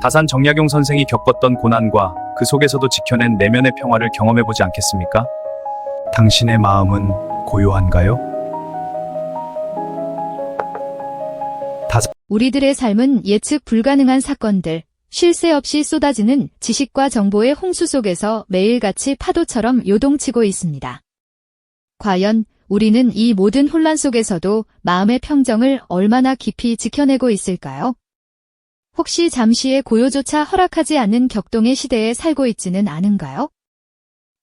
다산 정약용 선생이 겪었던 고난과 그 속에서도 지켜낸 내면의 평화를 경험해보지 않겠습니까? 당신의 마음은 고요한가요? 우리들의 삶은 예측 불가능한 사건들, 쉴 새 없이 쏟아지는 지식과 정보의 홍수 속에서 매일같이 파도처럼 요동치고 있습니다. 과연 우리는 이 모든 혼란 속에서도 마음의 평정을 얼마나 깊이 지켜내고 있을까요? 혹시 잠시의 고요조차 허락하지 않는 격동의 시대에 살고 있지는 않은가요?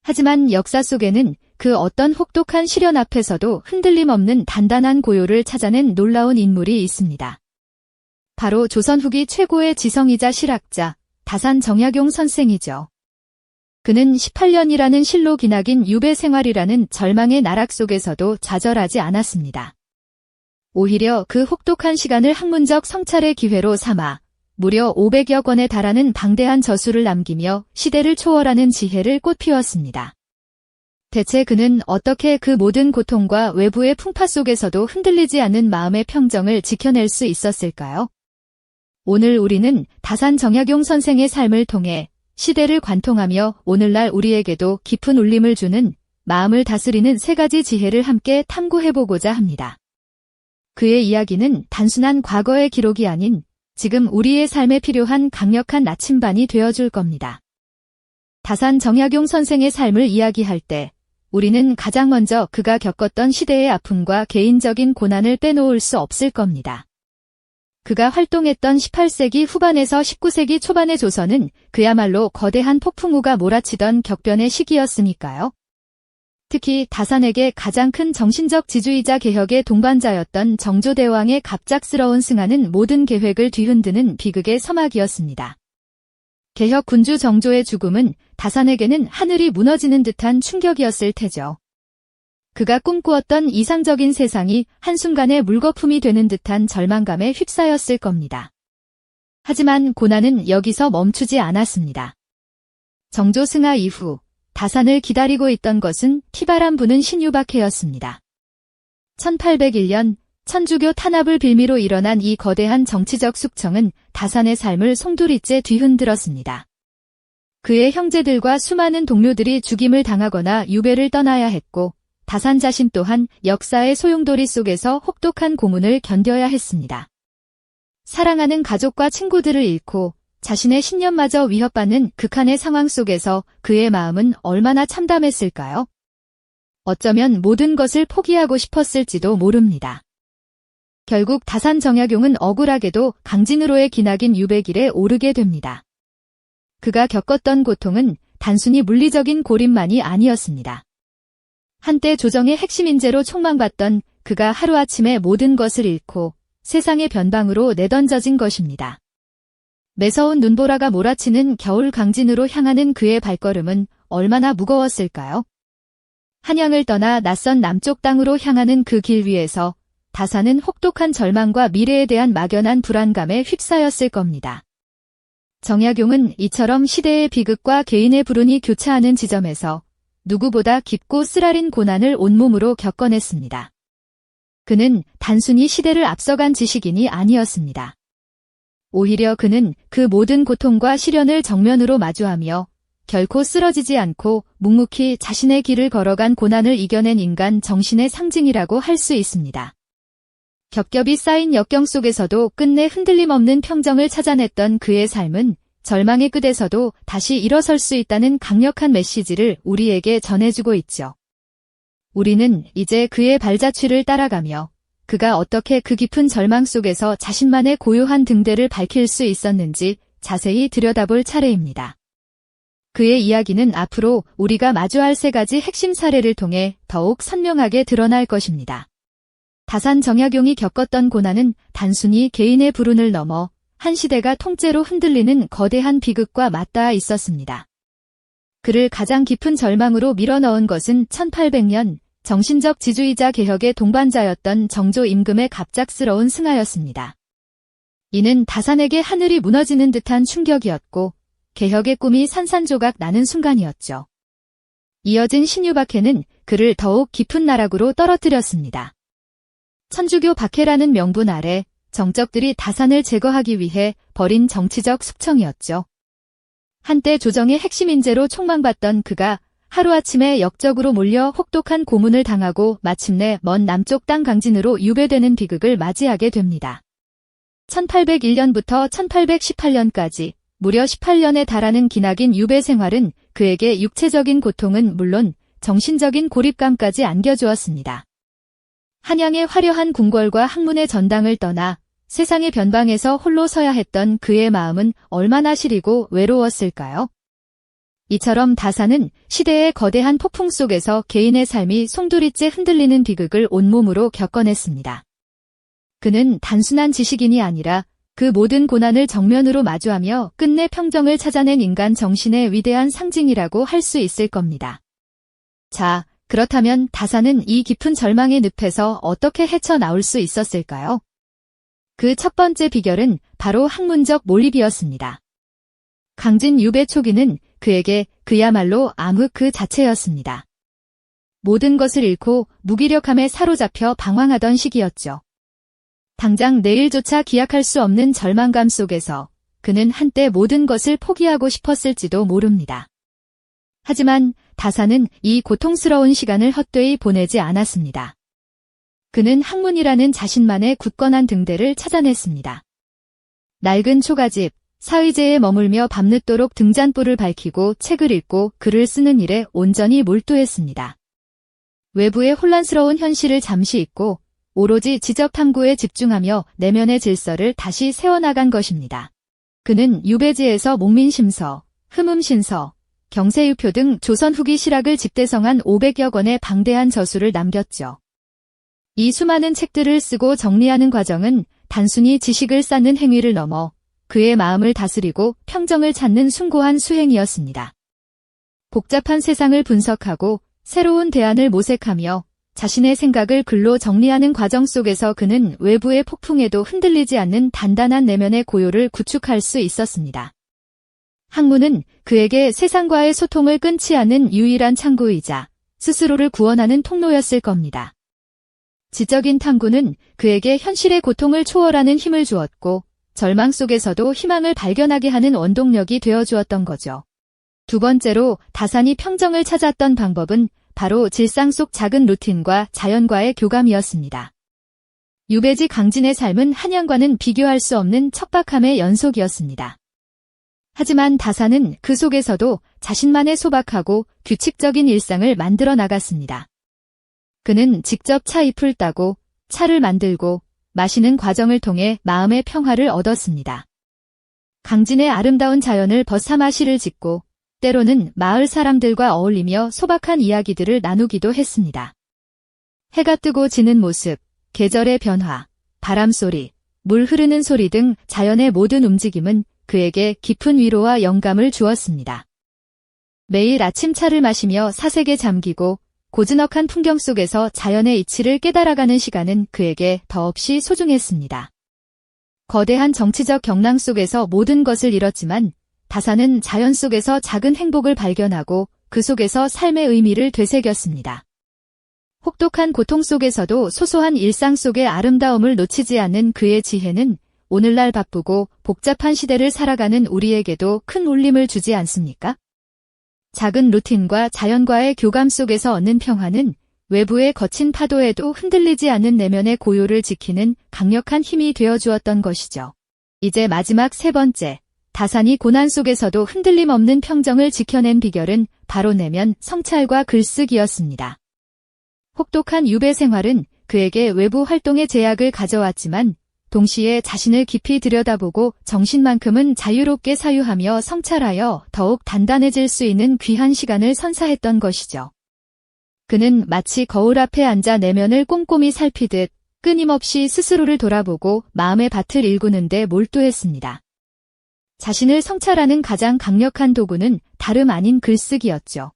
하지만 역사 속에는 그 어떤 혹독한 시련 앞에서도 흔들림 없는 단단한 고요를 찾아낸 놀라운 인물이 있습니다. 바로 조선 후기 최고의 지성이자 실학자, 다산 정약용 선생이죠. 그는 18년이라는 실로 기나긴 유배 생활이라는 절망의 나락 속에서도 좌절하지 않았습니다. 오히려 그 혹독한 시간을 학문적 성찰의 기회로 삼아 무려 500여 권에 달하는 방대한 저수를 남기며 시대를 초월하는 지혜를 꽃피웠습니다. 대체 그는 어떻게 그 모든 고통과 외부의 풍파 속에서도 흔들리지 않는 마음의 평정을 지켜낼 수 있었을까요? 오늘 우리는 다산 정약용 선생의 삶을 통해 시대를 관통하며 오늘날 우리에게도 깊은 울림을 주는 마음을 다스리는 세 가지 지혜를 함께 탐구해보고자 합니다. 그의 이야기는 단순한 과거의 기록이 아닌 지금 우리의 삶에 필요한 강력한 나침반이 되어줄 겁니다. 다산 정약용 선생의 삶을 이야기할 때 우리는 가장 먼저 그가 겪었던 시대의 아픔과 개인적인 고난을 빼놓을 수 없을 겁니다. 그가 활동했던 18세기 후반에서 19세기 초반의 조선은 그야말로 거대한 폭풍우가 몰아치던 격변의 시기였으니까요. 특히 다산에게 가장 큰 정신적 지주이자 개혁의 동반자였던 정조대왕의 갑작스러운 승하는 모든 계획을 뒤흔드는 비극의 서막이었습니다. 개혁 군주 정조의 죽음은 다산에게는 하늘이 무너지는 듯한 충격이었을 테죠. 그가 꿈꾸었던 이상적인 세상이 한순간에 물거품이 되는 듯한 절망감에 휩싸였을 겁니다. 하지만 고난은 여기서 멈추지 않았습니다. 정조 승하 이후 다산을 기다리고 있던 것은 피바람 부는 신유박해였습니다. 1801년 천주교 탄압을 빌미로 일어난 이 거대한 정치적 숙청은 다산의 삶을 송두리째 뒤흔들었습니다. 그의 형제들과 수많은 동료들이 죽임을 당하거나 유배를 떠나야 했고 다산 자신 또한 역사의 소용돌이 속에서 혹독한 고문을 견뎌야 했습니다. 사랑하는 가족과 친구들을 잃고 자신의 신념마저 위협받는 극한의 상황 속에서 그의 마음은 얼마나 참담했을까요? 어쩌면 모든 것을 포기하고 싶었을지도 모릅니다. 결국 다산 정약용은 억울하게도 강진으로의 기나긴 유배길에 오르게 됩니다. 그가 겪었던 고통은 단순히 물리적인 고립만이 아니었습니다. 한때 조정의 핵심 인재로 촉망받던 그가 하루아침에 모든 것을 잃고 세상의 변방으로 내던져진 것입니다. 매서운 눈보라가 몰아치는 겨울 강진으로 향하는 그의 발걸음은 얼마나 무거웠을까요? 한양을 떠나 낯선 남쪽 땅으로 향하는 그 길 위에서 다산은 혹독한 절망과 미래에 대한 막연한 불안감에 휩싸였을 겁니다. 정약용은 이처럼 시대의 비극과 개인의 불운이 교차하는 지점에서 누구보다 깊고 쓰라린 고난을 온몸으로 겪어냈습니다. 그는 단순히 시대를 앞서간 지식인이 아니었습니다. 오히려 그는 그 모든 고통과 시련을 정면으로 마주하며 결코 쓰러지지 않고 묵묵히 자신의 길을 걸어간 고난을 이겨낸 인간 정신의 상징이라고 할 수 있습니다. 겹겹이 쌓인 역경 속에서도 끝내 흔들림 없는 평정을 찾아냈던 그의 삶은 절망의 끝에서도 다시 일어설 수 있다는 강력한 메시지를 우리에게 전해주고 있죠. 우리는 이제 그의 발자취를 따라가며 그가 어떻게 그 깊은 절망 속에서 자신만의 고요한 등대를 밝힐 수 있었는지 자세히 들여다볼 차례입니다. 그의 이야기는 앞으로 우리가 마주할 세 가지 핵심 사례를 통해 더욱 선명하게 드러날 것입니다. 다산 정약용이 겪었던 고난은 단순히 개인의 불운을 넘어 한 시대가 통째로 흔들리는 거대한 비극과 맞닿아 있었습니다. 그를 가장 깊은 절망으로 밀어넣은 것은 1800년 정신적 지주이자 개혁의 동반자였던 정조 임금의 갑작스러운 승하였습니다. 이는 다산에게 하늘이 무너지는 듯한 충격이었고 개혁의 꿈이 산산조각 나는 순간이었죠. 이어진 신유박해는 그를 더욱 깊은 나락으로 떨어뜨렸습니다. 천주교 박해라는 명분 아래 정적들이 다산을 제거하기 위해 벌인 정치적 숙청이었죠. 한때 조정의 핵심 인재로 촉망받던 그가 하루아침에 역적으로 몰려 혹독한 고문을 당하고 마침내 먼 남쪽 땅 강진으로 유배되는 비극을 맞이하게 됩니다. 1801년부터 1818년까지 무려 18년에 달하는 기나긴 유배 생활은 그에게 육체적인 고통은 물론 정신적인 고립감까지 안겨주었습니다. 한양의 화려한 궁궐과 학문의 전당을 떠나 세상의 변방에서 홀로 서야 했던 그의 마음은 얼마나 시리고 외로웠을까요? 이처럼 다산은 시대의 거대한 폭풍 속에서 개인의 삶이 송두리째 흔들리는 비극을 온몸으로 겪어냈습니다. 그는 단순한 지식인이 아니라 그 모든 고난을 정면으로 마주하며 끝내 평정을 찾아낸 인간 정신의 위대한 상징이라고 할 수 있을 겁니다. 자, 그렇다면 다산은 이 깊은 절망의 늪에서 어떻게 헤쳐나올 수 있었을까요? 그 첫 번째 비결은 바로 학문적 몰입이었습니다. 강진 유배 초기는 그에게 그야말로 암흑 그 자체였습니다. 모든 것을 잃고 무기력함에 사로잡혀 방황하던 시기였죠. 당장 내일조차 기약할 수 없는 절망감 속에서 그는 한때 모든 것을 포기하고 싶었을지도 모릅니다. 하지만 다산은 이 고통스러운 시간을 헛되이 보내지 않았습니다. 그는 학문이라는 자신만의 굳건한 등대를 찾아냈습니다. 낡은 초가집, 사의제에 머물며 밤늦도록 등잔불을 밝히고 책을 읽고 글을 쓰는 일에 온전히 몰두했습니다. 외부의 혼란스러운 현실을 잠시 잊고 오로지 지적 탐구에 집중하며 내면의 질서를 다시 세워나간 것입니다. 그는 유배지에서 목민심서, 흠음신서, 경세유표 등 조선 후기 실학을 집대성한 500여 권의 방대한 저수를 남겼죠. 이 수많은 책들을 쓰고 정리하는 과정은 단순히 지식을 쌓는 행위를 넘어 그의 마음을 다스리고 평정을 찾는 숭고한 수행이었습니다. 복잡한 세상을 분석하고 새로운 대안을 모색하며 자신의 생각을 글로 정리하는 과정 속에서 그는 외부의 폭풍에도 흔들리지 않는 단단한 내면의 고요를 구축할 수 있었습니다. 학문은 그에게 세상과의 소통을 끊지 않는 유일한 창구이자 스스로를 구원하는 통로였을 겁니다. 지적인 탐구는 그에게 현실의 고통을 초월하는 힘을 주었고 절망 속에서도 희망을 발견하게 하는 원동력이 되어주었던 거죠. 두 번째로 다산이 평정을 찾았던 방법은 바로 질상 속 작은 루틴과 자연과의 교감이었습니다. 유배지 강진의 삶은 한양과는 비교할 수 없는 척박함의 연속이었습니다. 하지만 다산은 그 속에서도 자신만의 소박하고 규칙적인 일상을 만들어 나갔습니다. 그는 직접 차잎을 따고 차를 만들고 마시는 과정을 통해 마음의 평화를 얻었습니다. 강진의 아름다운 자연을 벗사마시를 짓고 때로는 마을 사람들과 어울리며 소박한 이야기들을 나누기도 했습니다. 해가 뜨고 지는 모습, 계절의 변화, 바람소리, 물 흐르는 소리 등 자연의 모든 움직임은 그에게 깊은 위로와 영감을 주었습니다. 매일 아침 차를 마시며 사색에 잠기고 고즈넉한 풍경 속에서 자연의 이치를 깨달아가는 시간은 그에게 더없이 소중했습니다. 거대한 정치적 경랑 속에서 모든 것을 잃었지만 다산은 자연 속에서 작은 행복을 발견하고 그 속에서 삶의 의미를 되새겼습니다. 혹독한 고통 속에서도 소소한 일상 속의 아름다움을 놓치지 않는 그의 지혜는 오늘날 바쁘고 복잡한 시대를 살아가는 우리에게도 큰 울림을 주지 않습니까? 작은 루틴과 자연과의 교감 속에서 얻는 평화는 외부의 거친 파도에도 흔들리지 않는 내면의 고요를 지키는 강력한 힘이 되어주었던 것이죠. 이제 마지막 세 번째, 다산이 고난 속에서도 흔들림 없는 평정을 지켜낸 비결은 바로 내면 성찰과 글쓰기였습니다. 혹독한 유배 생활은 그에게 외부 활동의 제약을 가져왔지만 동시에 자신을 깊이 들여다보고 정신만큼은 자유롭게 사유하며 성찰하여 더욱 단단해질 수 있는 귀한 시간을 선사했던 것이죠. 그는 마치 거울 앞에 앉아 내면을 꼼꼼히 살피듯 끊임없이 스스로를 돌아보고 마음의 밭을 일구는 데 몰두했습니다. 자신을 성찰하는 가장 강력한 도구는 다름 아닌 글쓰기였죠.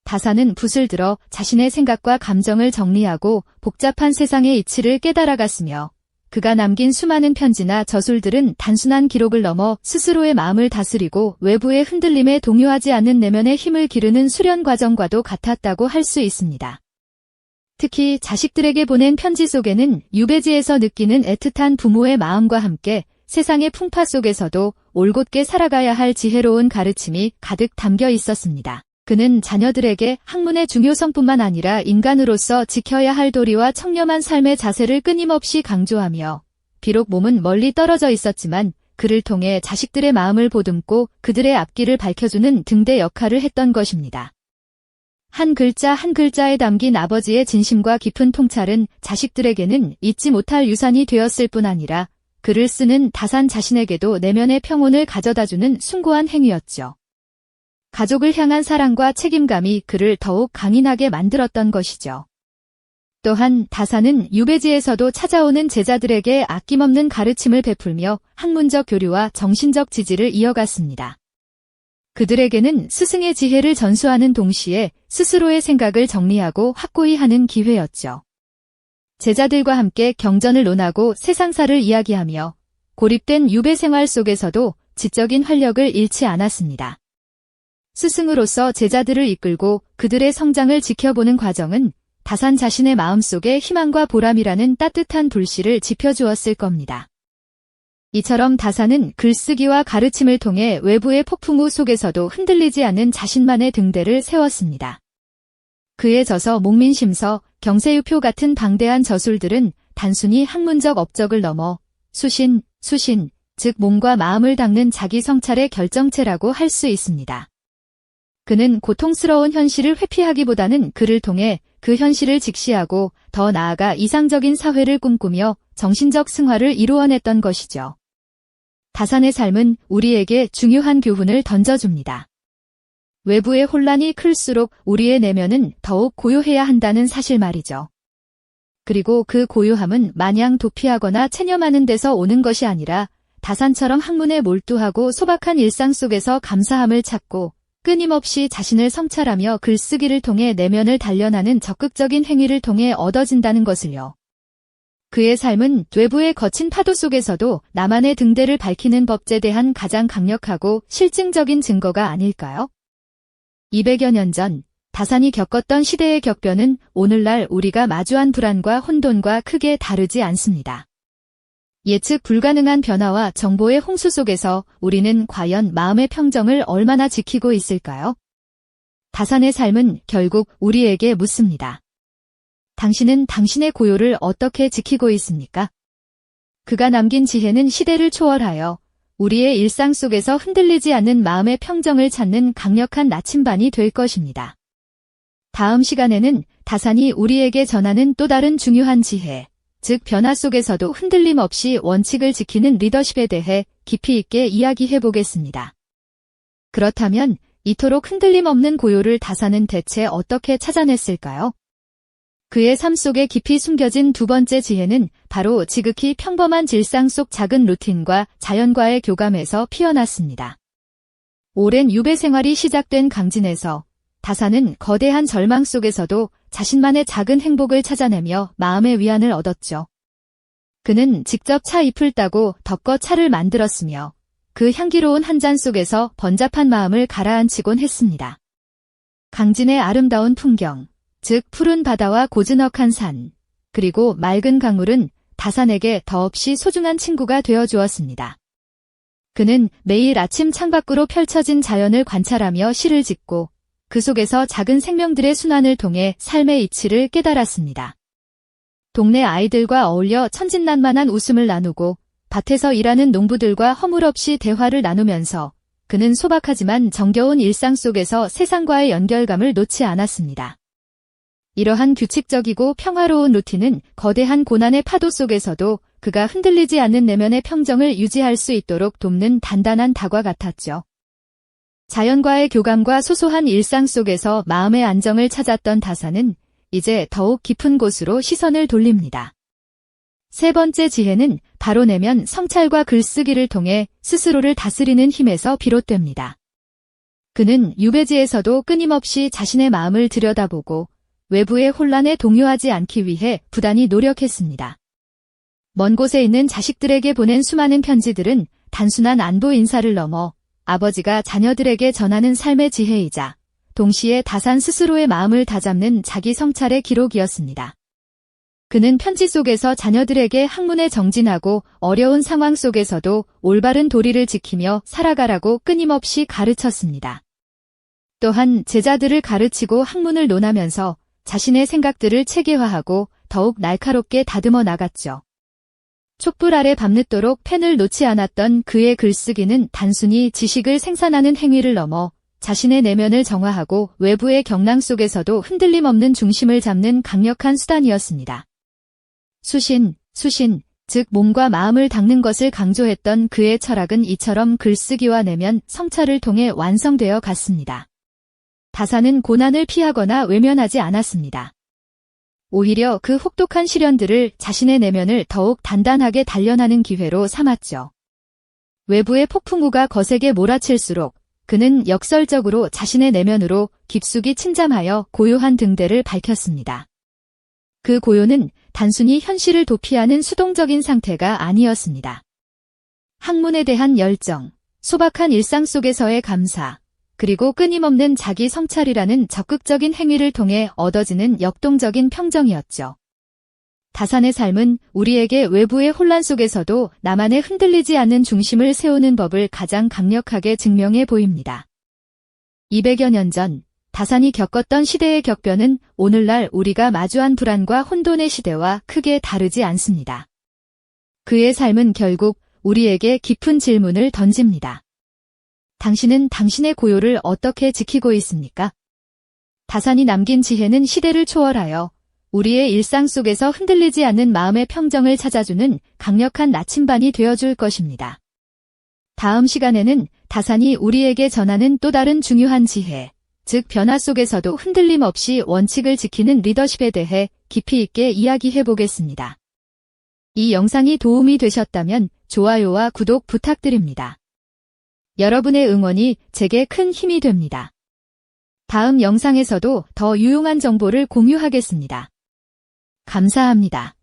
다산은 붓을 들어 자신의 생각과 감정을 정리하고 복잡한 세상의 이치를 깨달아갔으며 그가 남긴 수많은 편지나 저술들은 단순한 기록을 넘어 스스로의 마음을 다스리고 외부의 흔들림에 동요하지 않는 내면의 힘을 기르는 수련 과정과도 같았다고 할 수 있습니다. 특히 자식들에게 보낸 편지 속에는 유배지에서 느끼는 애틋한 부모의 마음과 함께 세상의 풍파 속에서도 올곧게 살아가야 할 지혜로운 가르침이 가득 담겨 있었습니다. 그는 자녀들에게 학문의 중요성뿐만 아니라 인간으로서 지켜야 할 도리와 청렴한 삶의 자세를 끊임없이 강조하며, 비록 몸은 멀리 떨어져 있었지만 그를 통해 자식들의 마음을 보듬고 그들의 앞길을 밝혀주는 등대 역할을 했던 것입니다. 한 글자 한 글자에 담긴 아버지의 진심과 깊은 통찰은 자식들에게는 잊지 못할 유산이 되었을 뿐 아니라 글을 쓰는 다산 자신에게도 내면의 평온을 가져다주는 숭고한 행위였죠. 가족을 향한 사랑과 책임감이 그를 더욱 강인하게 만들었던 것이죠. 또한 다산은 유배지에서도 찾아오는 제자들에게 아낌없는 가르침을 베풀며 학문적 교류와 정신적 지지를 이어갔습니다. 그들에게는 스승의 지혜를 전수하는 동시에 스스로의 생각을 정리하고 확고히 하는 기회였죠. 제자들과 함께 경전을 논하고 세상사를 이야기하며 고립된 유배 생활 속에서도 지적인 활력을 잃지 않았습니다. 스승으로서 제자들을 이끌고 그들의 성장을 지켜보는 과정은 다산 자신의 마음속에 희망과 보람이라는 따뜻한 불씨를 지펴주었을 겁니다. 이처럼 다산은 글쓰기와 가르침을 통해 외부의 폭풍우 속에서도 흔들리지 않은 자신만의 등대를 세웠습니다. 그의 저서 목민심서, 경세유표 같은 방대한 저술들은 단순히 학문적 업적을 넘어 수신, 즉 몸과 마음을 닦는 자기 성찰의 결정체라고 할 수 있습니다. 그는 고통스러운 현실을 회피하기보다는 글을 통해 그 현실을 직시하고 더 나아가 이상적인 사회를 꿈꾸며 정신적 승화를 이루어냈던 것이죠. 다산의 삶은 우리에게 중요한 교훈을 던져줍니다. 외부의 혼란이 클수록 우리의 내면은 더욱 고요해야 한다는 사실 말이죠. 그리고 그 고요함은 마냥 도피하거나 체념하는 데서 오는 것이 아니라 다산처럼 학문에 몰두하고 소박한 일상 속에서 감사함을 찾고 끊임없이 자신을 성찰하며 글쓰기를 통해 내면을 단련하는 적극적인 행위를 통해 얻어진다는 것을요. 그의 삶은 외부의 거친 파도 속에서도 나만의 등대를 밝히는 법제에 대한 가장 강력하고 실증적인 증거가 아닐까요? 200여 년 전 다산이 겪었던 시대의 격변은 오늘날 우리가 마주한 불안과 혼돈과 크게 다르지 않습니다. 예측 불가능한 변화와 정보의 홍수 속에서 우리는 과연 마음의 평정을 얼마나 지키고 있을까요? 다산의 삶은 결국 우리에게 묻습니다. 당신은 당신의 고요를 어떻게 지키고 있습니까? 그가 남긴 지혜는 시대를 초월하여 우리의 일상 속에서 흔들리지 않는 마음의 평정을 찾는 강력한 나침반이 될 것입니다. 다음 시간에는 다산이 우리에게 전하는 또 다른 중요한 지혜, 즉 변화 속에서도 흔들림 없이 원칙을 지키는 리더십에 대해 깊이 있게 이야기해 보겠습니다. 그렇다면 이토록 흔들림 없는 고요를 다산은 대체 어떻게 찾아냈을까요? 그의 삶 속에 깊이 숨겨진 두 번째 지혜는 바로 지극히 평범한 일상 속 작은 루틴과 자연과의 교감에서 피어났습니다. 오랜 유배 생활이 시작된 강진에서 다산은 거대한 절망 속에서도 자신만의 작은 행복을 찾아내며 마음의 위안을 얻었죠. 그는 직접 차 잎을 따고 덮어 차를 만들었으며 그 향기로운 한 잔 속에서 번잡한 마음을 가라앉히곤 했습니다. 강진의 아름다운 풍경, 즉 푸른 바다와 고즈넉한 산, 그리고 맑은 강물은 다산에게 더없이 소중한 친구가 되어 주었습니다. 그는 매일 아침 창밖으로 펼쳐진 자연을 관찰하며 시를 짓고 그 속에서 작은 생명들의 순환을 통해 삶의 이치를 깨달았습니다. 동네 아이들과 어울려 천진난만한 웃음을 나누고 밭에서 일하는 농부들과 허물없이 대화를 나누면서 그는 소박하지만 정겨운 일상 속에서 세상과의 연결감을 놓지 않았습니다. 이러한 규칙적이고 평화로운 루틴은 거대한 고난의 파도 속에서도 그가 흔들리지 않는 내면의 평정을 유지할 수 있도록 돕는 단단한 닭과 같았죠. 자연과의 교감과 소소한 일상 속에서 마음의 안정을 찾았던 다산은 이제 더욱 깊은 곳으로 시선을 돌립니다. 세 번째 지혜는 바로 내면 성찰과 글쓰기를 통해 스스로를 다스리는 힘에서 비롯됩니다. 그는 유배지에서도 끊임없이 자신의 마음을 들여다보고 외부의 혼란에 동요하지 않기 위해 부단히 노력했습니다. 먼 곳에 있는 자식들에게 보낸 수많은 편지들은 단순한 안부 인사를 넘어 아버지가 자녀들에게 전하는 삶의 지혜이자 동시에 다산 스스로의 마음을 다잡는 자기 성찰의 기록이었습니다. 그는 편지 속에서 자녀들에게 학문에 정진하고 어려운 상황 속에서도 올바른 도리를 지키며 살아가라고 끊임없이 가르쳤습니다. 또한 제자들을 가르치고 학문을 논하면서 자신의 생각들을 체계화하고 더욱 날카롭게 다듬어 나갔죠. 촛불 아래 밤늦도록 펜을 놓지 않았던 그의 글쓰기는 단순히 지식을 생산하는 행위를 넘어 자신의 내면을 정화하고 외부의 경랑 속에서도 흔들림 없는 중심을 잡는 강력한 수단이었습니다. 수신, 즉 몸과 마음을 닦는 것을 강조했던 그의 철학은 이처럼 글쓰기와 내면 성찰을 통해 완성되어 갔습니다. 다산은 고난을 피하거나 외면하지 않았습니다. 오히려 그 혹독한 시련들을 자신의 내면을 더욱 단단하게 단련하는 기회로 삼았죠. 외부의 폭풍우가 거세게 몰아칠수록 그는 역설적으로 자신의 내면으로 깊숙이 침잠하여 고요한 등대를 밝혔습니다. 그 고요는 단순히 현실을 도피하는 수동적인 상태가 아니었습니다. 학문에 대한 열정, 소박한 일상 속에서의 감사, 그리고 끊임없는 자기 성찰이라는 적극적인 행위를 통해 얻어지는 역동적인 평정이었죠. 다산의 삶은 우리에게 외부의 혼란 속에서도 나만의 흔들리지 않는 중심을 세우는 법을 가장 강력하게 증명해 보입니다. 200여 년 전, 다산이 겪었던 시대의 격변은 오늘날 우리가 마주한 불안과 혼돈의 시대와 크게 다르지 않습니다. 그의 삶은 결국 우리에게 깊은 질문을 던집니다. 당신은 당신의 고요를 어떻게 지키고 있습니까? 다산이 남긴 지혜는 시대를 초월하여 우리의 일상 속에서 흔들리지 않는 마음의 평정을 찾아주는 강력한 나침반이 되어줄 것입니다. 다음 시간에는 다산이 우리에게 전하는 또 다른 중요한 지혜, 즉 변화 속에서도 흔들림 없이 원칙을 지키는 리더십에 대해 깊이 있게 이야기해 보겠습니다. 이 영상이 도움이 되셨다면 좋아요와 구독 부탁드립니다. 여러분의 응원이 제게 큰 힘이 됩니다. 다음 영상에서도 더 유용한 정보를 공유하겠습니다. 감사합니다.